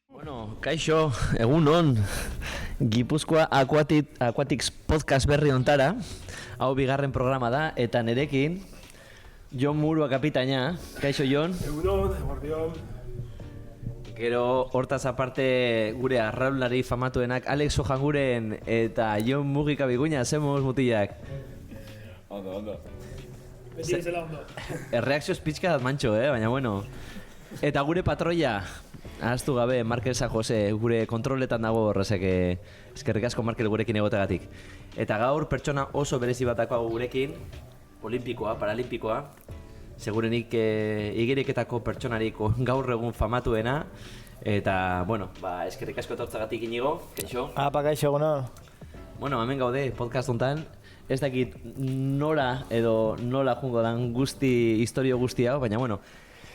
Bueno, kaixo, egun on, Gipuzkoa Aquatics podcast berri ontara, hau bigarren programa da, eta nerekin, Jon Murua kapitaina, kaixo Jon? Egun on, eguardion. Gero, hortaz aparte gure arraulari famatuenak Alex Ojanguren eta Jon Mugika Biguña, zemuz mutilak? Ondo. Beti ezela ondo. Erreakzioz pixka dat mantxo, baina bueno. Eta gure patroia, ahaztu gabe, Markel San Jose, gure kontroletan dago horrezek, eskerrik asko Markel gurekin egotegatik. Eta gaur pertsona oso berezi batako gurekin, olimpikoa, paralimpikoa, segurenik igeriketako pertsonarik gaur egun famatuena, eta, bueno, eskerrik asko etortzagatik Inigo, kaixo? Kaixo, bueno. Bueno, hemen gaude, podcast hontan, ez dakit nola edo nola jungo dan guzti, historio guzti hau, baina, bueno,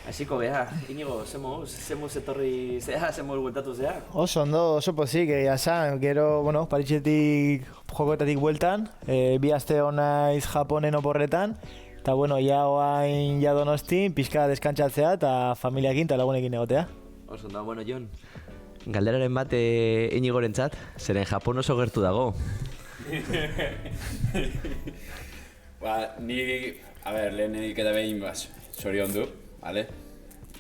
hasiko beha, Inigo, zemuz etorri zea, zemuz bueltatu zea? Oso ondo, oso pozik, esan, gero, bueno, Paritxetik jokoetatik bueltan, bi aste honaiz Japonen oporretan, eta, bueno, oain Donostin, pixka deskantzatzea eta familiakin eta lagunekin egotea. Oso ondo, bueno, Jon, galderaren bat Inigorentzat, zeren Japon oso gertu dago. Lehenenik eta behin zorion du, vale?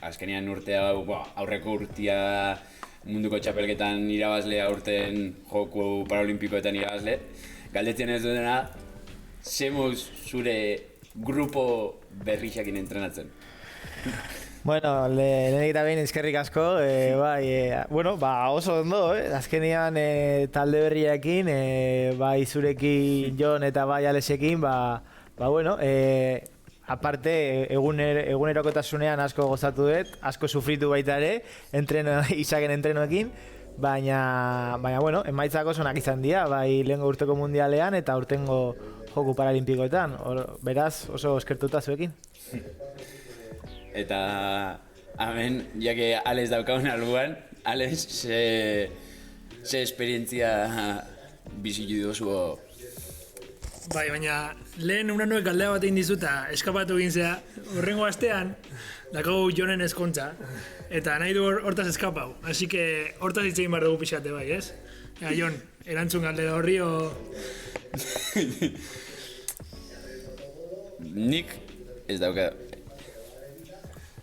Azkenean urtea, aurreko urtea munduko txapelketan irabazle, aurten joku paralimpikoetan irabazle. Galdetzen ez duena, zemuz zure grupo berrixakin entrenatzen? Bueno, lehenik eta behin eskerrik asko, oso ondo, azkenean talde berriakin, bai zurekin Jon eta bai Alexekin, aparte, egunerokotasunean asko gozatu dut, asko sufritu baita ere, izaken entrenoekin, baina, emaitzak oso onak izan dira, bai lehengo urteko mundialean eta urtengo joku paralimpikoetan, beraz oso eskertuta zuekin. Eta, hemen, jake Alex daukagun albuan, Alex, ze esperientzia bizitu duzu? Bai, baina lehen unanoek galdea bat egin dizuta, eskapatu egin zea, horrengo astean, dakagu Jonen eskontza, eta nahi du hortaz eskapau, así que hortaz hitz egin behar dugu pixate bai, ez? Jon, erantzun galdera horri o... Nik ez dauka.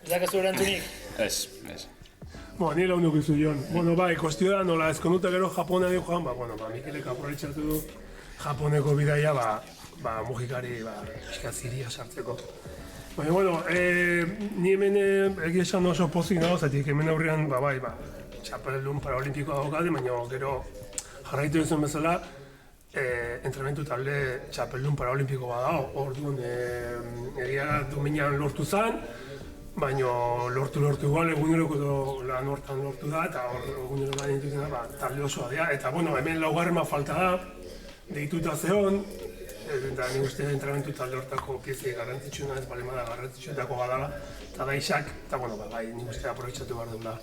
Ez dakazu erantzunik? Ez. Ni launduk izu, Jon. Kostio da nola ezkonduta gero Japona dio joan, Mikelek aprobetxatu du Japoneko bidaia, mugikari, ziria sartzeko. Baina, ni hemen egia esan oso pozik nago, zatik hemen aurrean, txapeldun paralimpikoa daukade, baina gero jarraitu duzuen bezala, entrenamentu talde txapeldun paralimpiko bat dago, orduan egia dominan lortu zen, baina lortu igual eguneroko lan hortan lortu da, eta eguneroko lan dituzena talde osoa dira, eta hemen laugarren falta da, deituta zehon, eta nik uste entrenamentu talde hortako piezei garrantzitsuena ez balemada garrantzitsuetako badala, eta da isak, eta nik uste aprobetxatu behar dugula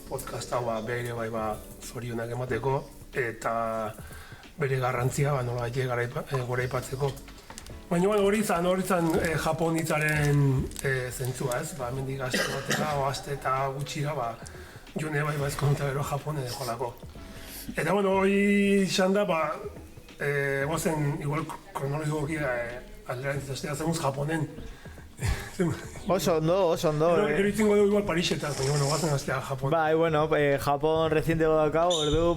podcast hau bere zorionak emateko, eta bere garrantzia nola gora ipatzeko. Baina hori izan Japon hitzaren zentzua ez, mendik aste batera, aste eta gutxira, Jone ezkonuta gero Japon edeko. Eta hori izan da, gozen igual kronologikoki alderantzitastea zemuz Japonen. Oso ondo. Gero itzingo dugu igual Parisetan, baina gozen astea Japon. Japon rezientego daukau, ordu,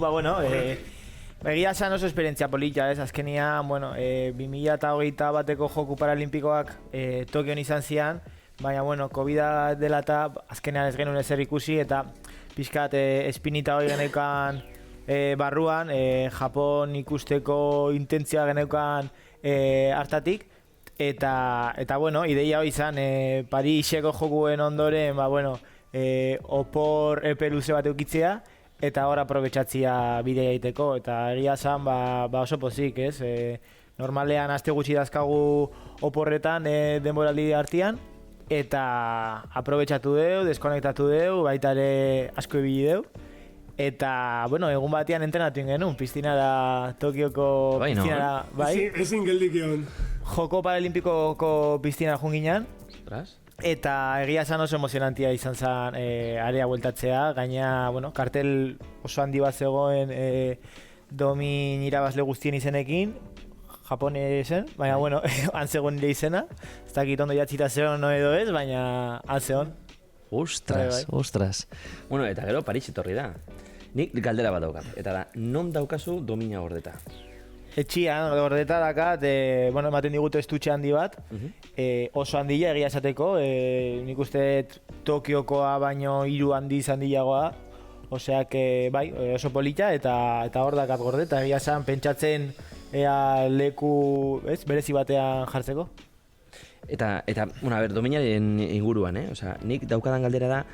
egia esan oso esperientzia polita, azkenian, 2021 bateko joku paralimpikoak Tokion izan zian, baina, COVID dela eta azkenean ez genuen ezer ikusi, eta pixkat espinita hori geneukan barruan, Japon ikusteko intentzioa geneukan hartatik, eta ideia hori izan, Pariseko jokuen ondoren, opor epe luze bat eukitzea, eta hor aprobetxatzia bidea egiteko, eta egia esan oso pozik, ez? Normalean aste gutxi dazkagu oporretan denboraldi hartian, eta aprobetxatu deu, deskonektatu deu, baita ere asko ibili deu, eta, egun batean entrenatu genuen, piztinara, Tokioko piztinara, Ezin geldik egon. Joko paralimpikoko piztinara junginan, Eta egia esan oso emozionantia izan zen area bueltatzea, gaina, bueno, kartel oso handi bat zegoen domin irabazle guztien izenekin, japonesen, baina, bueno, han zegoen nire izena, ez dakit ondo jatzita zegoen no edo ez, baina han zegoen. Ostras, ostras. Bueno, eta gero Paris etorri da. Nik galdera bat daukat, eta da, non daukazu domina gordeta? Etxian, gordeta dakat, bueno, ematen digute estutxe handi bat, oso handia egia esateko, nik uste Tokiokoa baino 3 handiz handiagoa, oseak, bai, oso polita eta hor dakat gordeta, egia esan pentsatzen ea leku, berezi batean jartzeko. Eta bueno, a ber, dominaren inguruan, Osea, nik daukadan galdera da,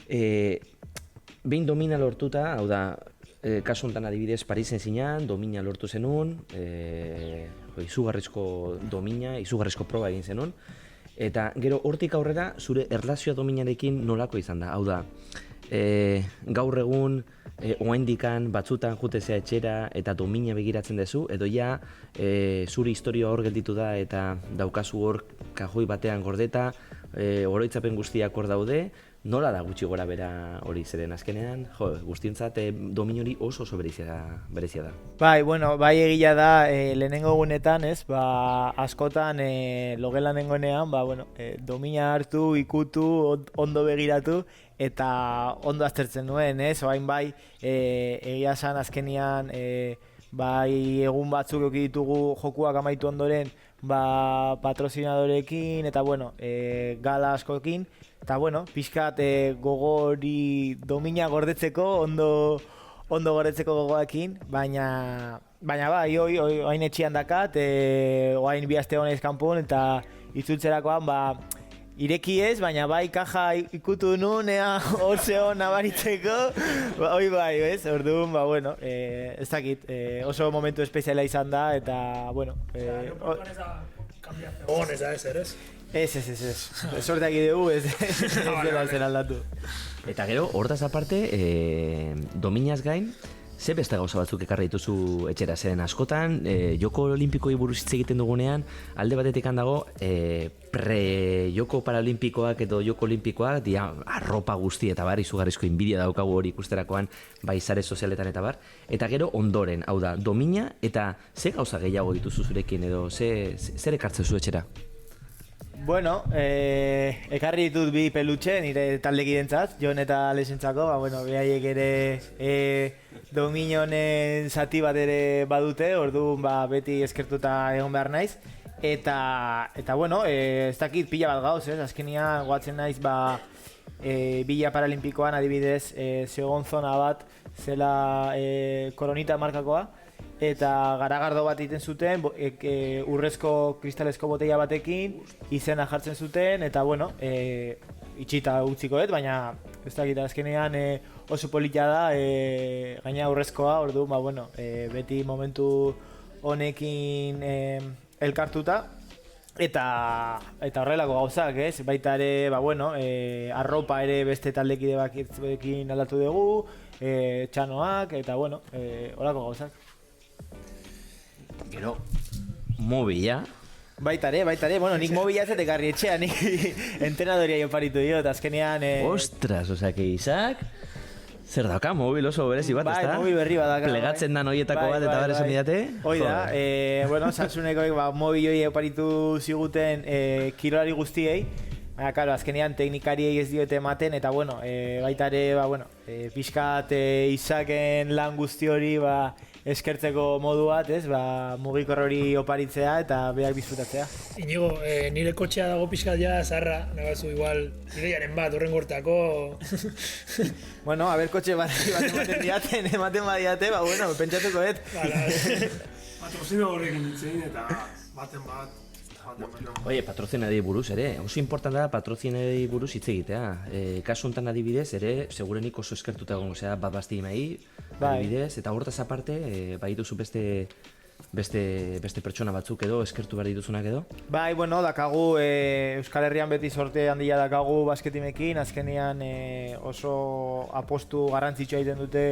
behin domina lortuta, hau da, kasu honetan adibidez Parisen zinean, domina lortu zenun, izugarrizko domina, izugarrizko proba egin zenun, eta gero hortik aurrera zure erlazioa dominarekin nolako izan da, hau da, gaur egun oraindikan batzutan jutezea etxera eta domina begiratzen duzu, edo ja zure historia hor gelditu da eta daukazu hor kajoi batean gordeta, oroitzapen guztiak hor daude, nola da gutxi gora bera hori zeren azkenean, guztientzat domin hori oso berezia da. Bai, bueno, bai egia da lehenengo egunetan, askotan logelan nengoenean, bueno, domina hartu, ikutu, ondo begiratu, eta ondo aztertzen nuen, orain bai, egia esan azkenian, bai egun batzuk eduki ditugu jokuak amaitu ondoren, patrozinadorekin, eta bueno, gala askokin, eta bueno, pixkat gogori domina gordetzeko, ondo gordetzeko gogoakin, baina bai, oain etxian dakat, oain 2 aste honez kanpon, eta itzultzerakoan, ireki ez, baina bai kaja ikutu nun, hor zeon nabaritzeko, hoi bai, ez? Orduan, bueno, ez dakit, oso momentu espeziala izan da, eta, bueno... Honez da ez, ez? Ez. Sorteak idegu, ez dela zen aldatu. Eta gero, hortaz aparte, dominaz gain, ze beste gauza batzuk ekarri dituzu etxera, zeren askotan, joko olimpikoi buruz hitz egiten dugunean, alde batetik handago, pre-joko paralimpikoak edo joko olimpikoak, arropa guzti eta bar, izugarrizko inbidia daukagu hori ikusterakoan, bai sare sozialetan eta bar, eta gero ondoren, hau da, domina eta ze gauza gehiago dituzu zurekin edo zer ekartzen zu etxera? Bueno, ekarri ditut 2 pelutxe nire taldekidentzat, Jon eta Alesentzako, bueno, behaiek ere dominonen zati bat ere badute, orduan beti eskertuta egon behar naiz. Eta bueno, ez dakit pila bat gauz, azkenia goatzen naiz Bila Paralimpikoan adibidez zegoen zona bat zela koronita markakoa, eta garagardo bat egiten zuten, urrezko kristalezko botella batekin, izena jartzen zuten, eta bueno, itxita utzikoet, baina ez dakit azkenean oso polita da, gaina urrezkoa, orduan, bueno, beti momentu honekin elkartuta, eta horrelako gauzak, ez? Baita ere, bueno, arropa ere beste taldekide batekin aldatu dugu, txanoak, eta bueno, horrelako gauzak. Gero, mobila. Baita ere, bueno, nik mobila ez ekarri etxean, nik entrenadoria oparitu diot, azkenean... Ostras, osea, que Isaac, zer dauka, mobil oso berezi bat, ezta? Bai, mobil berri bat daka. Plegatzen dan horietako bat eta bar esan didate? Hoi da, bueno, Samsungekoek mobil hori oparitu ziguten kirolari guztiei, baina, karo, azkenean teknikariei ez diote ematen, eta, bueno, baita ere, bueno, pixkat Isaaken lan guzti hori, eskertzeko modu bat, ez, mugikor hori oparitzea eta beak disfrutatzea. Inigo, nire kotxea dago pixkat ja zarra, nagazu igual ideiaren bat, horren gortako... Bueno, haber kotxe bat ematen badiate, bueno, pentsatuko et. Patrozino horrekin ditzein eta baten bat... Oie, patrozinari buruz ere, oso importanta da patrozinari buruz hitz egitea. Kasu honetan adibidez ere, segurenik oso eskertuta egongo zera bat basti imai, adibidez, eta hortaz aparte, bai duzu beste pertsona batzuk edo, eskertu behar dituzunak edo? Bai, bueno, dakagu, Euskal Herrian beti sorte handia dakagu basketimekin, azkenean oso apostu garrantzitsua egiten dute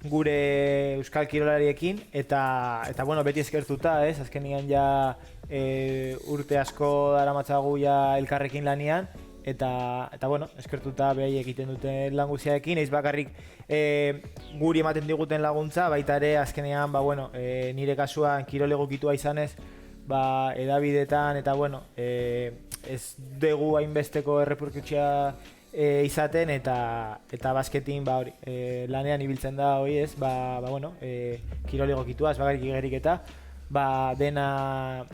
gure euskal kirolariekin eta bueno, beti eskertuta, ez? Azkenean ja urte asko daramatzagu ja elkarrekin lanian eta bueno, eskertuta behai egiten duten lan guztiarekin, ez bakarrik guri ematen diguten laguntza, baita ere azkenean, bueno, nire kasuan kirol egokitua izanez, edabidetan eta bueno, ez dugu hainbesteko erreperkutsia izaten eta basketin lanean ibiltzen da hori ez, bueno, kirol egokitua, ez bakarrik igerik eta dena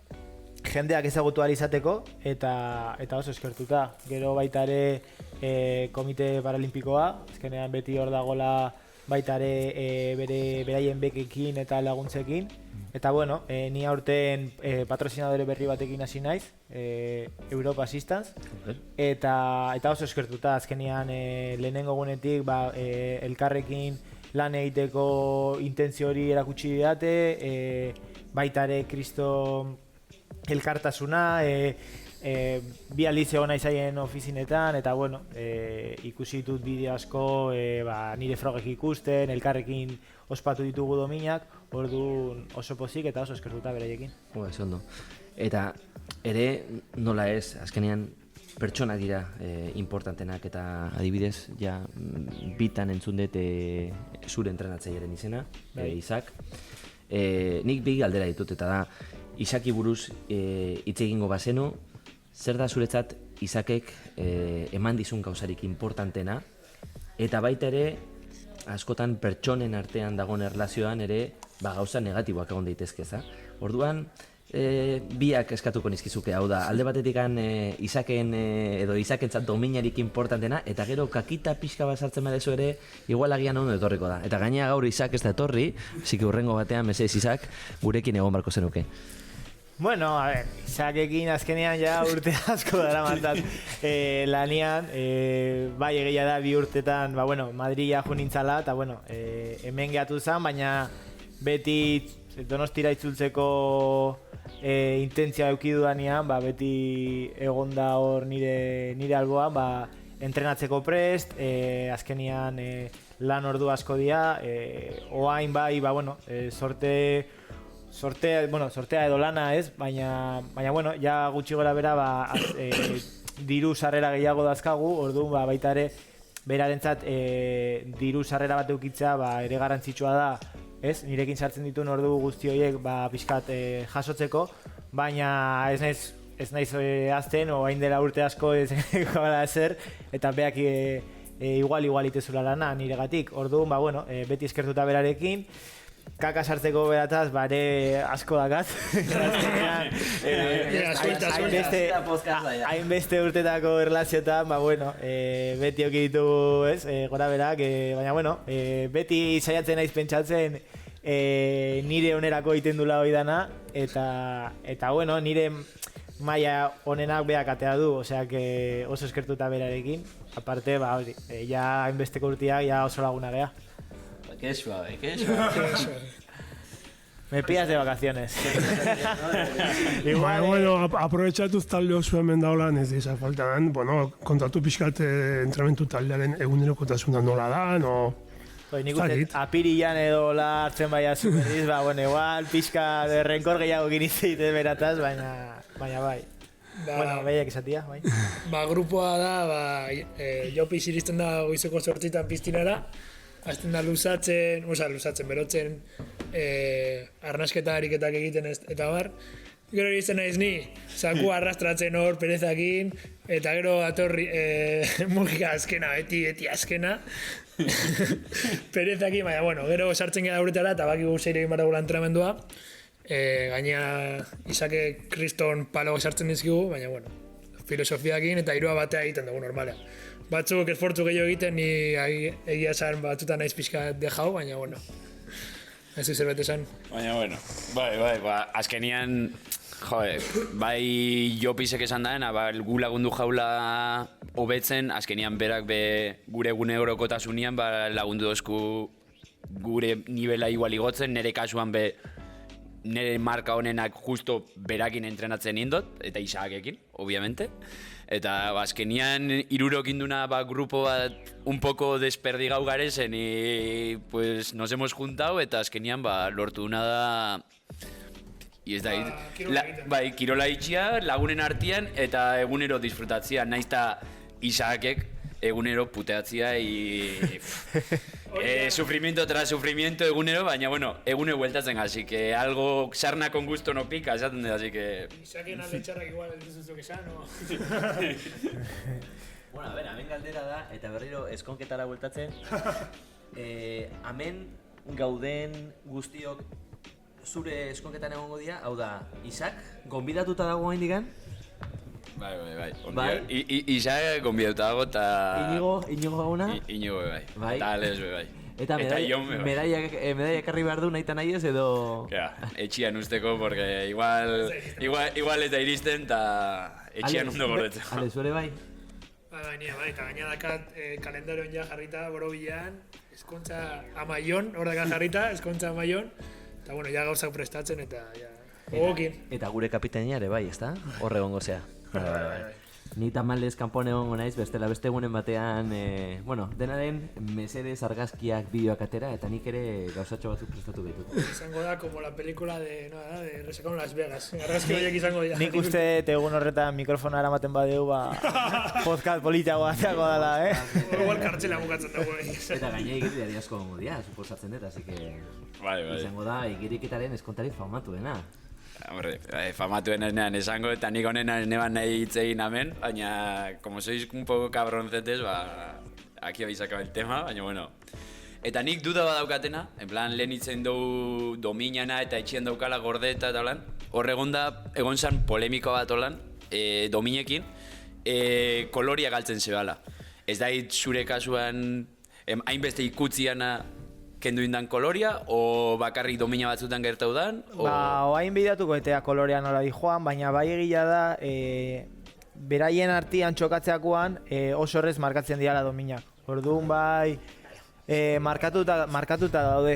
jendeak ezagutu ahal izateko eta oso eskertuta. Gero baita ere Komite Paralimpikoa, azkenean beti hor dagoela baita ere beraien bekekin eta laguntzekin. Eta bueno, ni aurten patrozinadore berri batekin hasi naiz, Europa Assistance, eta oso eskertuta azkenean lehenengo gunetik elkarrekin lan egiteko intentzio hori erakutsi didate, baita ere Kristo elkartasuna, bi aldiz egon naizaien ofizinetan, eta bueno, ikusi ditut bideo asko, nire frogek ikusten, elkarrekin ospatu ditugu dominak, orduan oso pozik eta oso eskertuta beraiekin. Ez ondo. Eta ere, nola ez, azkenean pertsonak dira importantenak eta adibidez, ja, bitan entzun dut zure entrenatzailearen izena, Isak. Nik bi galdera ditut eta da, Isaki buruz hitz egingo bazenu, zer da zuretzat Isakek eman dizun gauzarik importantena, eta baita ere, askotan pertsonen artean dagoen erlazioan ere gauza negatiboak egon daitezkeza. Orduan, biak eskatuko nizkizuke, hau da, alde batetik Isaken edo Isakentzat dominarik importantena, eta gero kakita pixka bat sartzen badezu ere, igual agian ondo etorriko da. Eta gainea gaur Isak ez da etorri, ziki hurrengo batean, mesedez Isak, gurekin egon barko zenuke. Bueno, a ver, Isakekin azkenean ja urte asko dara mantzat lanian, bai egia da bi urtetan, bueno, Madrila jo nintzala, eta bueno, hemen gehatu zen, baina beti Donostira itzultzeko intentzia eukidudanean, beti egonda hor nire alboan, entrenatzeko prest, azkenean lan ordu asko dira, oain bai, bueno, sortea edo lana ez, baina bueno, ja gutxi gora bera diru sarrera gehiago dazkagu, orduan baita ere berarentzat diru sarrera bat eukitzea ere garrantzitsua da, ez? Nirekin sartzen dituen ordu guzti horiek pixkat jasotzeko, baina ez naiz azten, oain dela urte asko ez gara ezer, eta beak igual itezula lana niregatik, orduan bueno, beti eskertuta berarekin, kaka sartzeko berataz, bare asko dakat. Hainbeste urtetako erlazioetan, bueno, beti auki ditugu, ez, gora berak, baina bueno, beti saiatzen naiz pentsatzen nire onerako egiten dula hori dana, eta bueno, nire maila onenak beak atea du, osea, oso eskertuta berarekin, aparte, hori, ja hainbesteko urteak, ja oso laguna gea. Qué suave, qué suave. Me pillas de vacaciones. Igual, bueno, aprobetxatuz talde oso hemen daulan ez izan faltan, bueno, kontatu pixkat entrenamentu taldearen egunerokotasuna nola da, no? Nik uste, apirian edo la hartzen baina zuberriz, bueno, igual pixka de renkor gehiago ginitzeit berataz, baina bai. Bueno, behiak esatia, bai. Grupoa da, Jopi iristen da goizeko 8 piztinara, hasten da luzatzen, berotzen, arnasketa ariketak egiten eta bar. Gero iristen naiz ni, zaku arrastratzen hor perezakin, eta gero atorri mugika azkena, beti azkena. Perezakin, baina, bueno, gero sartzen gara uretara, eta baki guzti egin baragula entrenamendua. Gaina Isake kriston palo sartzen dizkigu, baina, bueno, filosofiakin eta hirua batea egiten dugu normalean. Batzuk esfortzu gehiago egiten, ni egia esan batzutan naiz pixka dejau, baina, bueno, ez du zerbait esan. Baina, bueno, bai, azkenian, bai Jopisek esan daena, gu lagundu jaula hobetzen, azkenian berak gure gune horokotasunean lagundu dozku gure nivela igual igotzen, nire kasuan nire marka honenak justo berakin entrenatzen indot, eta Isakekin, obviamente. Eta azkenian hirurok induna grupo bat un poco desperdigau garezen y pues nos hemos juntado eta azkenian lortu duna da y ez da bai, kirola itxia lagunen artean eta egunero disfrutatzia, naiz ta Isaakek egunero puteatzia y sufrimiento tras sufrimiento egunero, baina bueno, egunero bueltatzen, así que algo sarna con gusto no pica, esaten dut, así que... Isaken alde txarrak igual ez duzuk esan, no? Bueno, a ver, hemen galdera da, eta berriro eskonketara bueltatzen. Hemen gauden guztiok zure eskonketan egongo dira, hau da, Isak, gonbidatuta dago haindikan? Bai. Isa gonbidatuta dago eta... Inigo gauna? Inigo bai. Eta Alex bai. Eta medalla ekarri behar du nahi eta nahi ez edo... Etxian usteko, porque igual eta iristen eta etxian ondo gordetzen. Alex, zure bai? Bai, eta gaina dakat kalendarioan ja jarrita borobilean, eskontza amaion, hor dakat jarrita, eskontza amaion, eta bueno, ja gauzak prestatzen eta ja, gogokin. Eta gure kapitainia ere bai, ezta? Hor egongo zea. Bai. Ni tamalez kanpon egongo naiz, bestela beste egunen batean, bueno, denaren mesedez argazkiak bideoak atera, eta nik ere gauzatxo batzuk prestatu behitut. Izango da, como la película de Resacón Las Vegas. Argazki horiek izango dira. Nik uste egun horretan mikrofona eramaten badeu, podcast politago bateako dela, Igual kartxela bukatzen dago. Eta gaina igiri asko gongo dira, suposatzen dut, así que... Bai. Izango da, igiriketaren eskontari famatu dena. Hombre, famatuen esnean esango eta nik honenan neban nahi hitz egin hemen, baina, como sois un poco cabroncetes, aquí habéis acabado el tema, baina bueno. Eta nik duda badaukatena, en plan, lehen hitzen dugu dominana eta etxien daukala gordeta eta holan, hor egon zan polemiko bat holan, dominekin, koloria galtzen zebala. Ez da zure kasuan, hainbeste ikutziana, kendu indan koloria, o bakarrik domina batzutan gertau dan? Oain bidatuko etea kolorea nola di joan, baina bai egila da, beraien artian txokatzeakoan oso horrez markatzen diala dominak. Orduan bai, markatuta daude,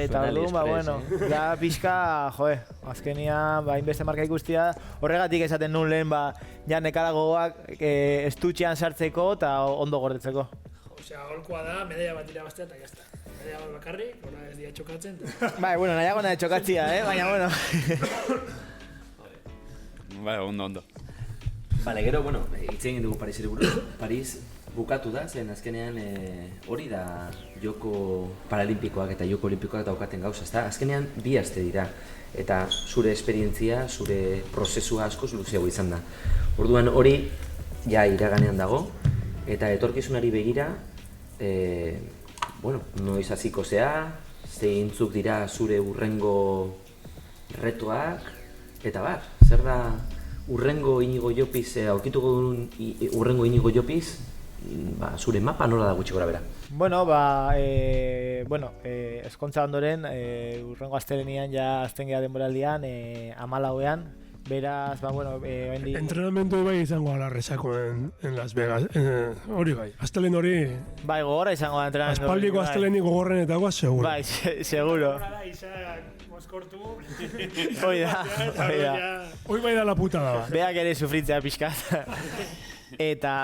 eta orduan, bueno, ja pixka, azkenian, hainbeste marka ikustia, horregatik esaten nun lehen, ja nekala gogoak estutxean sartzeko eta ondo gordetzeko. Osea, holkoa da, medalla bat irabaztea eta jazta. Medalla bat bakarrik, hori ez dira txokatzen. Bai, bueno, nahiago nahi txokatzia, baina, bueno. Bai, ondo. Bale, gero, bueno, hitz egin dugu Pariseri buruz. Paris bukatu da, zen azkenean hori da joko paralimpikoak eta joko olimpikoak daukaten gauza, ezta? Azkenean bi aste dira, eta zure esperientzia, zure prozesua askoz luzeago izan da. Orduan hori ja iraganean dago, eta etorkizunari begira, bueno, noiz hasiko zea, zeintzuk dira zure urrengo retoak, eta bar, zer da urrengo Inigo Llopis, aurkituko duen urrengo Inigo Llopis, zure mapa nola da gutxi gora bera? Bueno, eskontza ondoren, urrengo astelenian ja azten geha denboraldian, 14ean, beraz, entrenamendu bai izango ala Resako en Las Vegas, hori bai, astelen hori... Bai, gogorra izango da entrenamendu. Aspaldiko astelenik gogorrenetakoa, seguro. Bai, seguro. Moskortu. Hoi da. Hoi bai da la puta da. Beak ere sufritzea pixkat. Eta,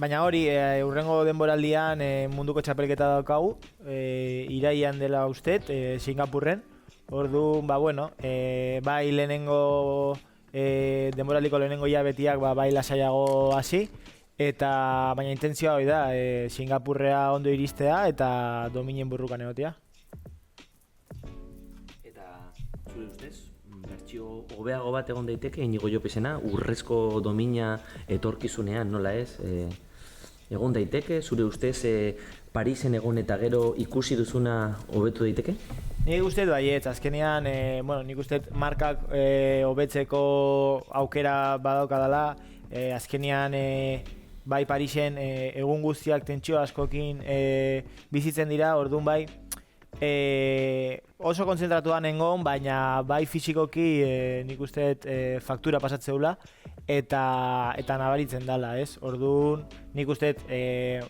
baina hori, urrengo denboraldian munduko txapelketa daukagu, iraian dela ustet, Singapurren. Orduan, bai lehenengo, denboraldiko lehenengo hilabetiak bai lasaiago hasi, eta baina intentzioa hori da, Singapurrea ondo iristea eta dominen burrukan egotea. Eta, zure ustez, bertsio hobeago bat egon daiteke Inigo Llopisena, urrezko domina etorkizunean, nola ez? Egon daiteke, zure ustez, Parisen egon eta gero ikusi duzuna hobetu daiteke? Nik uste baietz, azkenean, nik uste markak hobetzeko aukera badaukadala, azkenean bai Parisen egun guztiak tentsio askokin bizitzen dira, orduan bai oso konzentratuan nengon, baina bai fisikoki nik uste faktura pasatzeula eta nabaritzen dala, ez? Orduan nik uste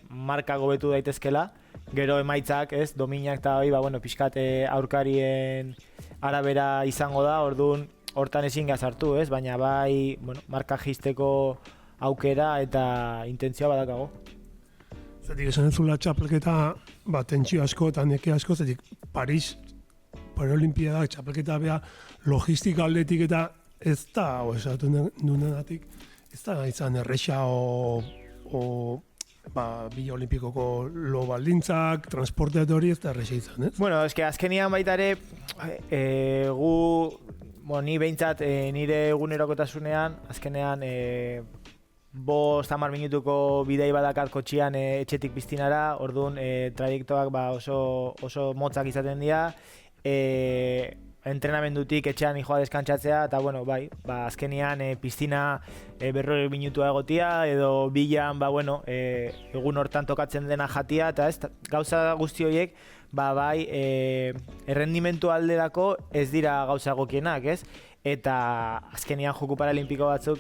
markak hobetu daitezkela, gero emaitzak, ez, dominak eta pixkat aurkarien arabera izango da, orduan hortan ezin gazartu, ez, baina bai, marka jisteko aukera eta intentzioa badakago. Zatik esan ezula txapelketa, tentsio asko eta neke asko, zatik Paris Paralimpiadak txapelketa bea logistika aldetik eta ez da, esatu nunenatik, ez da izan erresa bi olimpikoko lo baldintzak, transporteat hori ez da erresa izan, ez? Bueno, eske azkenian baita ere, ni behintzat nire egunerokotasunean, azkenean 5-10 minutuko bidei badakat kotxian etxetik piztinara, orduan trajektoak oso motzak izaten dira, entrenamendutik etxean joa deskantzatzea, eta bueno, azkenean piztina 40 minutua egotia, edo bilan, egun hortan tokatzen dena jatia, eta ez, gauza guzti horiek, errendimentu alderako ez dira gauza egokienak, ez? Eta azkenean joku paralimpiko batzuk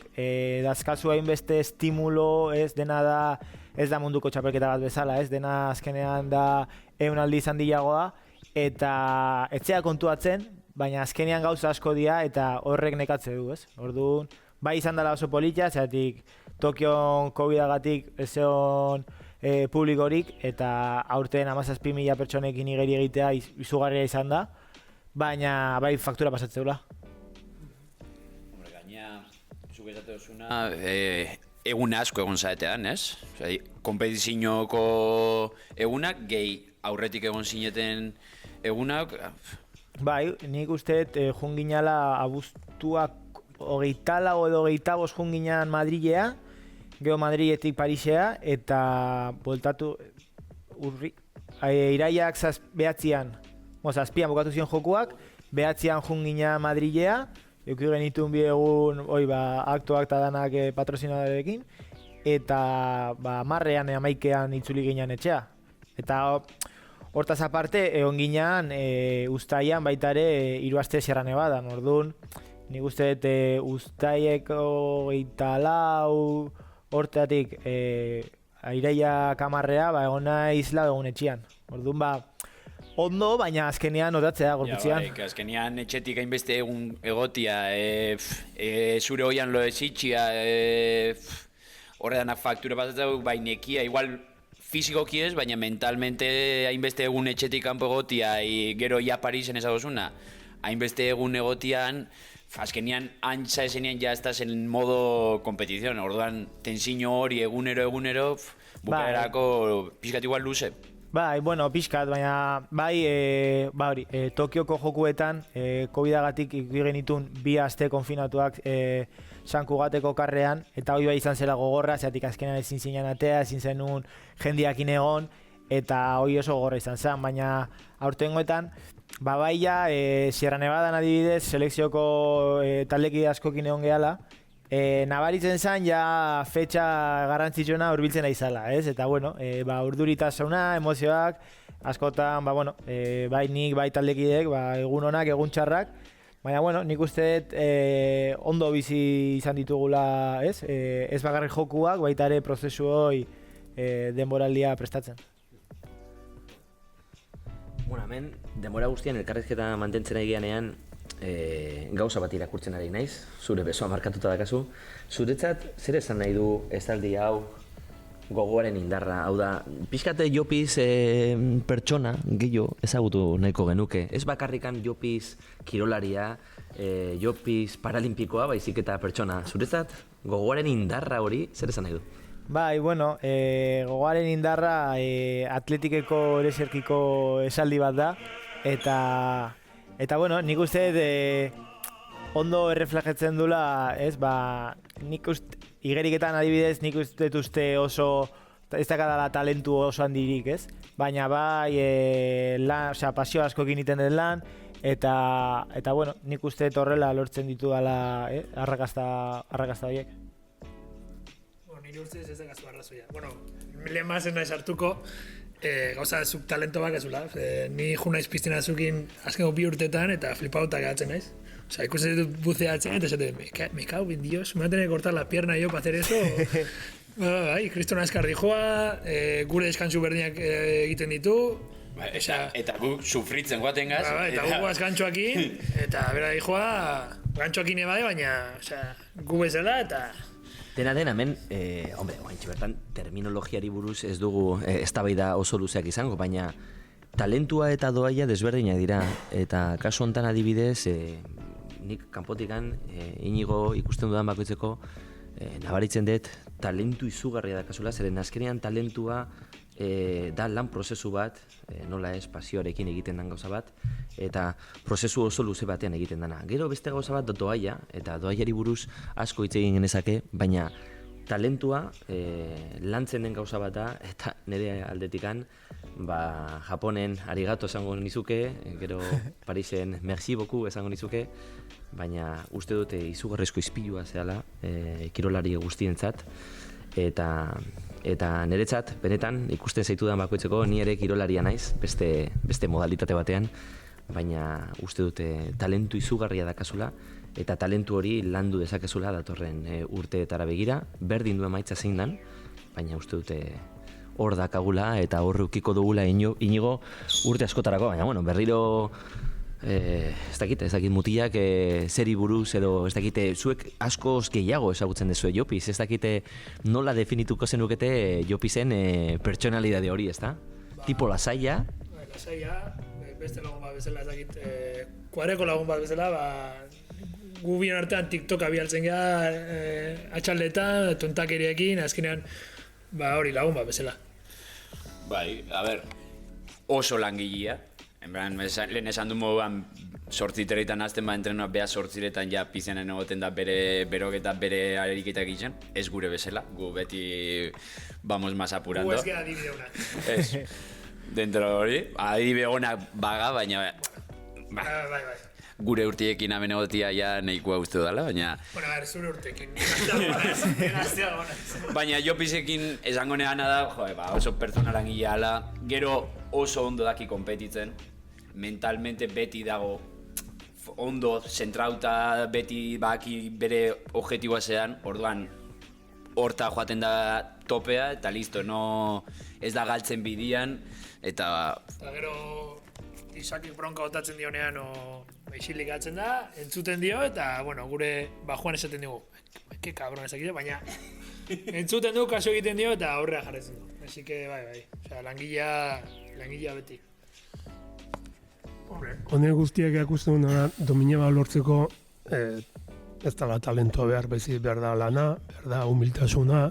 dazkazu hainbeste estimulo, ez dena da, ez da munduko txapelketa bat bezala, ez dena azkenean da eunaldi izan dilagoa, eta etzea kontuatzen, baina azkenean gauza asko dira eta horrek nekatze du, ez? Orduan, bai izan dela oso polita, zeratik Tokion COVID-agatik ez egon publikorik, eta aurten 17.000 pertsonekin igeri egitea izugarria izan da, baina bai faktura pasatzeula. Zuk esate duzuna, egun asko egon zaetean, ez? Kompetizioko egunak, gehi aurretik egon zineten egunak. Bai, nik usteet joan ginala abuztuak 24 edo 25 joan ginean Madrilea, gero Madriletik Parisea, eta bueltatu iraiak zazpian bukatu zion jokuak, 9an joan ginean Madrilea, euki genituen bi egun aktuak eta danak patrozinadorekin, eta 10ean 11ean itzuli ginean etxea. Eta hortaz aparte, egon ginean uztaian baita ere 3 aste Sierra Nevadan, orduan, nik uste dut uztaieko 24 hortatik aireia kamarrea, egon naiz lau egun etxean. Orduan, ondo, baina azkenean notatzea gorputzean. Azkenean etxetik hainbeste egun egotia, zure hoian lo ezitxia, horredanak faktura pasatzea, nekia, igual fizikoki ez, baina mentalmente hainbeste egun etxetik kanpo egotia, gero ja Parisen ezagozuna, hainbeste egun egotian, azkenean antza esenean ja estaz en modo competición, orduan tensiño hori egunero, bukaerako pixkat igual luze. Bai, pixkat, baina Tokioko jokuetan COVID-agatik ikusi genitun 2 aste konfinatuak San Cugateko karrean, eta hori bai izan zela gogorra, zeatik azkenean ezin zinean atea, ezin zenun jendiakin egon, eta hori oso gogorra izan zen, baina aurtengoetan, Sierra Nevadan adibidez, selekzioko taldekide askokin egon gehala, nabaritzen zen ja fetxa garrantzitsuena hurbiltzen aizala, ez? Eta urduritasuna, emozioak, askotan, bai nik, bai taldekideek, egun onak, egun txarrak, baina nik uste dut ondo bizi izan ditugula, ez? Ez bakarrik jokuak, baita ere prozesu hori denboraldia prestatzen. Hemen, denbora guztian elkarrizketa mantentzen ari geanean, gauza bat irakurtzen ari naiz, zure besoa markatuta dakazu. Zuretzat, zer esan nahi du estaldi hau gogoaren indarra? Hau da, pixkate Jopiz pertsona gehiago ezagutu nahiko genuke. Ez bakarrikan Jopiz kirolaria, Jopiz paralimpikoa, baizik eta pertsona. Zuretzat, gogoaren indarra hori, zer esan nahi du? Bai, gogoaren indarra atletikeko ereserkiko esaldi bat da, eta nik uste ondo erreflejatzen dula, ez, nik uste, igeriketan adibidez, nik uste oso, ez dakadala talentu oso handirik, ez, baina pasio asko egiten den lan, eta nik uste horrela lortzen ditu dela arrakasta horiek. Nire urtez ez da gazu arrazoia. Lehen mazen nahi sartuko, gauza zuk talento bak ezula. Ni jo naiz piztina zukin azkengo 2 urtetan eta flipauta geratzen naiz. Ikusten ditut buceatzen eta esaten, me cago en Dios, me voy a tener que cortar la pierna yo para hacer eso. Kriston azkar dijoa, gure deskansu berdinak egiten ditu. Eta guk sufritzen guaten gaz. Eta guk guaz gantxoakin, eta bera dijoa gantxoakin ebade, baina gu bezala eta Dena den, hemen, oaintxe bertan, terminologiari buruz ez dugu eztabaida oso luzeak izango, baina talentua eta doaia desberdinak dira, eta kasu honetan adibidez, nik kanpotikan Inigo ikusten dudan bakoitzeko nabaritzen dut talentu izugarria da kasula, zeren azkenean talentua da lan prozesu bat, nola ez, pasioarekin egiten den gauza bat, eta prozesu oso luze batean egiten dena. Gero beste gauza bat doaia, eta doaiari buruz asko hitz egin genezake, baina talentua lantzen den gauza bat da, eta nire aldetikan, Japonen arigato esango nizuke, gero Parisen merci beaucoup esango nizuke, baina uste dute izugarrizko izpilua zehala kirolari guztientzat, eta niretzat, benetan, ikusten zaitudan bakoitzeko, ni ere kirolaria naiz, beste modalitate batean, baina uste dute talentu izugarria dakazula, eta talentu hori landu dezakezula datorren urteetara begira, berdin du emaitza zein dan, baina uste dute hor dakagula eta hor ukiko dugula Inigo urte askotarako, baina bueno, berriro ez dakit mutilak zeri buruz edo ez dakite zuek askoz gehiago ezagutzen dezue Jopiz, ez dakite nola definituko zenukete Jopisen pertsonalidade hori, ezta? Tipo lasaia? Lasaia, beste lagun bat bezala, ez dakit, kuareko lagun bat bezala, gu bion artean TikTok abialtzen gara atxaldetan, tontakeriekin, azkenean, hori lagun bat bezala. Bai, a ber, oso langilea. Lehen esan du moduan sortziteretan azten entrenoa beha sortziretan ja pizenen egoten da bere beroketa, bere ariketak egiten. Ez gure bezala, gu beti vamos más apurando. Gu ez gara adibide honak. Ez, dentro hori, adibide honak baga, baina... Bai. Gure urtiekin hemen egotia ja nahikoa uste dela, baina... Bueno, zure urtekin, baina Jopisekin esango negana da, oso pertsona langilea ala, gero oso ondo daki konpetitzen, mentalmente beti dago ondo zentrauta, beti baki bere objektiboa zean, orduan horta joaten da topea, eta listo, ez da galtzen bidian, eta... Eta gero... Isakik bronka botatzen dionean isilik atzen da, entzuten dio, eta, bueno, gure bajuan esaten dugu. Ke kabron ezakide, baina entzuten du, kaso egiten dio, eta aurrea jarretzen du. Así que, bai. Osea, langilea beti. Honek guztiak ikusten duna domina bat lortzeko ez dela talentua behar da lana, behar da humiltasuna,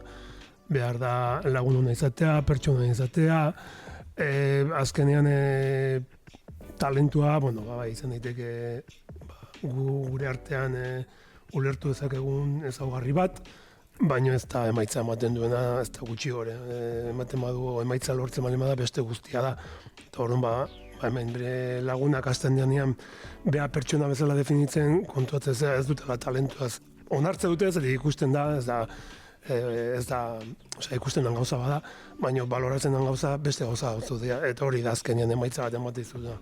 behar da lagununa izatea, pertsona izatea, azkenean talentua, izan daiteke gure artean ulertu dezakegun ezaugarri bat, baina ez da emaitza ematen duena, ez da gutxi gore. Ematen badu emaitza lortzen bali da beste guztia da. Eta orduan hemen bere lagunak hasten dianean beha pertsona bezala definitzen kontuatzen ez dutela talentuaz. Onartze dute ez ikusten da, ikusten den gauza bada, baina baloratzen den gauza beste gauza gauzu dira, eta hori da azkenean emaitza bat ematen zuten.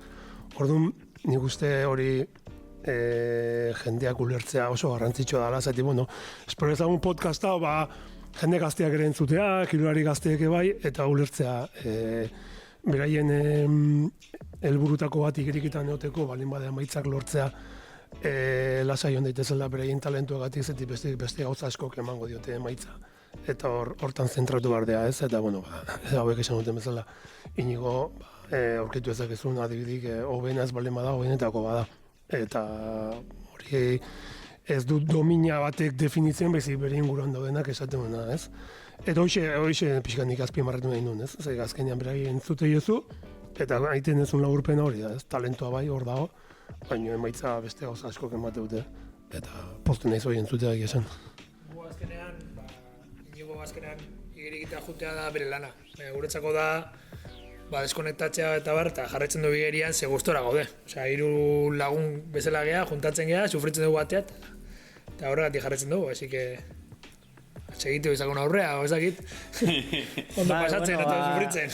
Orduan, nik uste hori jendeak ulertzea oso garrantzitsua dela, zati, espero ezagun podcasta, jende gazteak ere entzutea, kirolari gazteek bai, eta ulertzea beraien helburutako bat igeriketan neoteko, balin bada emaitzak lortzea, lasai hon daitezela beraien talentuagatik, zeti beste gauza askok emango diote emaitza. Eta hortan zentratu bardea ez, eta hauek esan duten bezala, Inigo aurkitu ezakezun adibidik hobenaz baldin bada, hobenetako bada. Eta hori ez du domina batek definitzen, bezik bere inguruan daudenak esaten duena, ez? Eta hoxe pixkanik azpimarratu nahi nuen, ez? Zer azkenean berari entzute jozu, eta haiten ezun laburpena hori da, ez? Talentua bai hor dago, baina emaitza beste gauza askok emate dute. Eta postu nahiz hori entzuteak esan. Gu azkenean igirikita jutea da bere lana. Guretzako da deskonektatzea eta eta jarretzen du bigerian ze gustora gaude. Osea, 3 lagun bezala gea, juntatzen gea, sufritzen dugu bateat, eta horregatik jarretzen dugu, así que segitu izakon aurrea, ezakit. Ondo pasatzen eta sufritzen.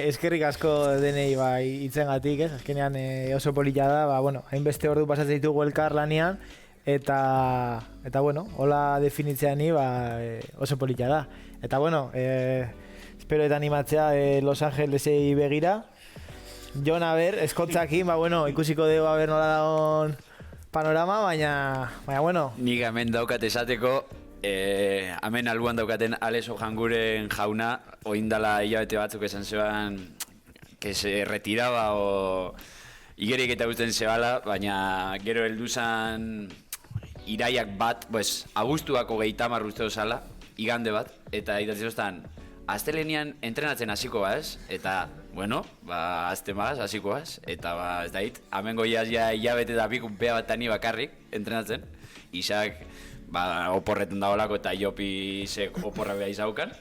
Eskerrik asko denei hitzengatik, ez? Azkenean oso polita da, hainbeste ordu pasatzen ditugu elkar lanean, eta hola definitzea ni oso polita da. Eta espero eta animatzea Los Angelesei begira. Jon, eskotzakin, ikusiko dugu nola dagoen panorama, baina Nik hemen daukat esateko hemen albuan daukaten Alex Ojanguren jauna, oindala hilabete batzuk esan zeban, que se retiraba o igerik eta usten zebala, baina gero heldu zan iraiak bat, pues, abuztuako 30 uste dozala, igande bat, eta idatzi zoztan, astelenian entrenatzen hasiko baz, eta, bueno, azten baz, hasiko baz, eta ez dait, hemen goiaz ja hilabete da bik unpea bat tani bakarrik entrenatzen, Isak, oporretan dagoelako eta Jopisek oporra beha izaukan,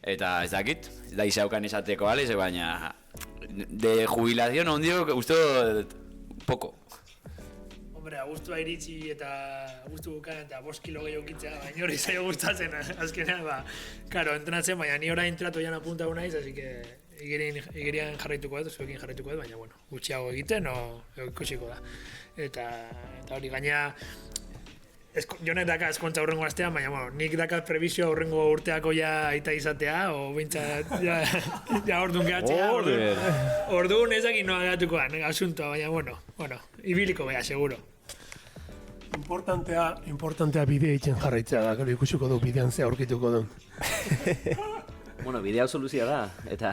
eta ez dakit, da izaukan esateko Alex, baina de jubilación ondio, uste poco. Hombre, agustua iritsi eta agustu bukan eta 5 kilo gehiago kitzea, baina hori zaio gustatzen, azkenean, karo, entrenatzen, baina ni orain trato jan apuntatu naiz, así que igerian jarraituko dut, zuekin jarraituko dut, baina, bueno, gutxiago egiten, ikusiko da. Eta hori gaina, jonek daka eskontza horrengo astean, baina, bueno, nik daka prebizio horrengo urteako ja aita izatea, o bintzat, ja orduan gehatzea, orduan ezakin noa gehatukoan, asuntoa, baina, bueno, ibiliko beha, seguro. Importantea bidea egiten jarraitzea da, gero ikusiko du bidean ze aurkituko duen. Bueno, bidea oso luzia da, eta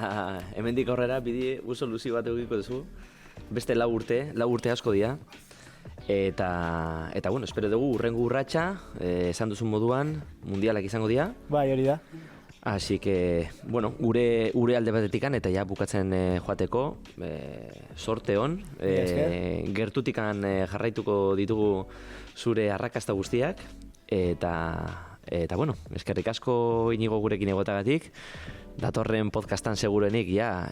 hemendik aurrera bide oso luzio bat egiko duzu. Beste 4 urte asko dira. Eta bueno, espero dugu urrengo urratsa, esan duzun moduan, mundialak izango dira. Bai, hori da. Así que, bueno, gure alde batetikan eta ja bukatzen joateko, sorte hon, gertutikan jarraituko ditugu zure arrakasta guztiak, eta bueno, eskerrik asko Inigo gurekin egotagatik, datorren podcastan seguruenik ja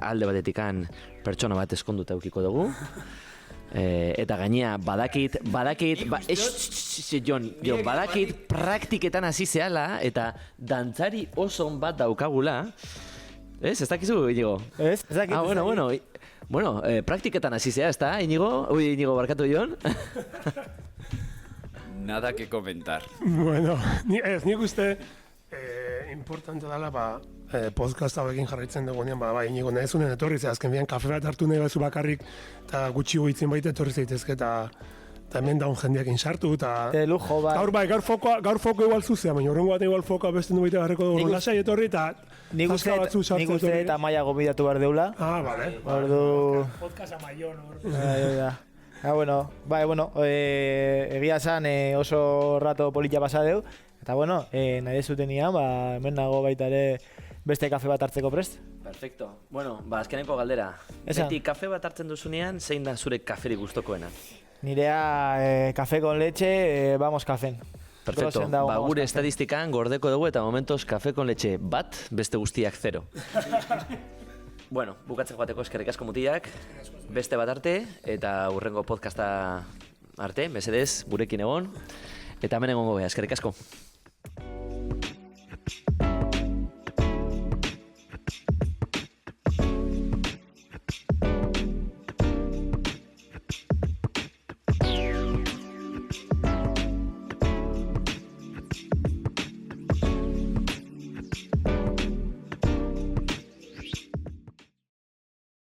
alde batetikan pertsona bat eskonduta eukiko dugu. Eta gainea, badakit, badakit praktiketan hasi zehala eta dantzari oso on bat daukagula. Ez dakizu, Inigo? Ez dakit. Bueno, praktiketan hasi zea, ezta, Inigo? Inigo, barkatu Jon? Nada que comentar. Bueno, nik uste importante dela, podcast hauekin jarraitzen dugunean, Inigo, nahezunen etorri, ze azken bian kafe bat hartu nahi bazu bakarrik, eta gutxi goitzen baita etorri zaitezke, eta hemen daun jendeakin sartu, eta... lujo, gaur foko igual zuzea, baina horrengo bat igual fokoa beste du baita garreko dugu, lasai etorri, eta... Nik uste eta maia gomidatu behar deula. Vale. Podcast amaion, egia esan oso rato polita pasadeu, eta bueno, nahi zutenian, hemen nago baita ere beste kafe bat hartzeko prest. Perfecto. Bueno, azkeneko galdera. Beti kafe bat hartzen duzunean, zein da zure kaferik gustokoena? Nirea kafe con leche, vamos kafen. Perfecto. Gure estadistikan gordeko dugu eta momentos kafe con leche bat, beste guztiak 0. Bueno, bukatzeko bateko eskerrik asko mutilak, beste bat arte, eta hurrengo podcasta arte, mesedez, gurekin egon, eta hemen egongo beha, eskerrik asko.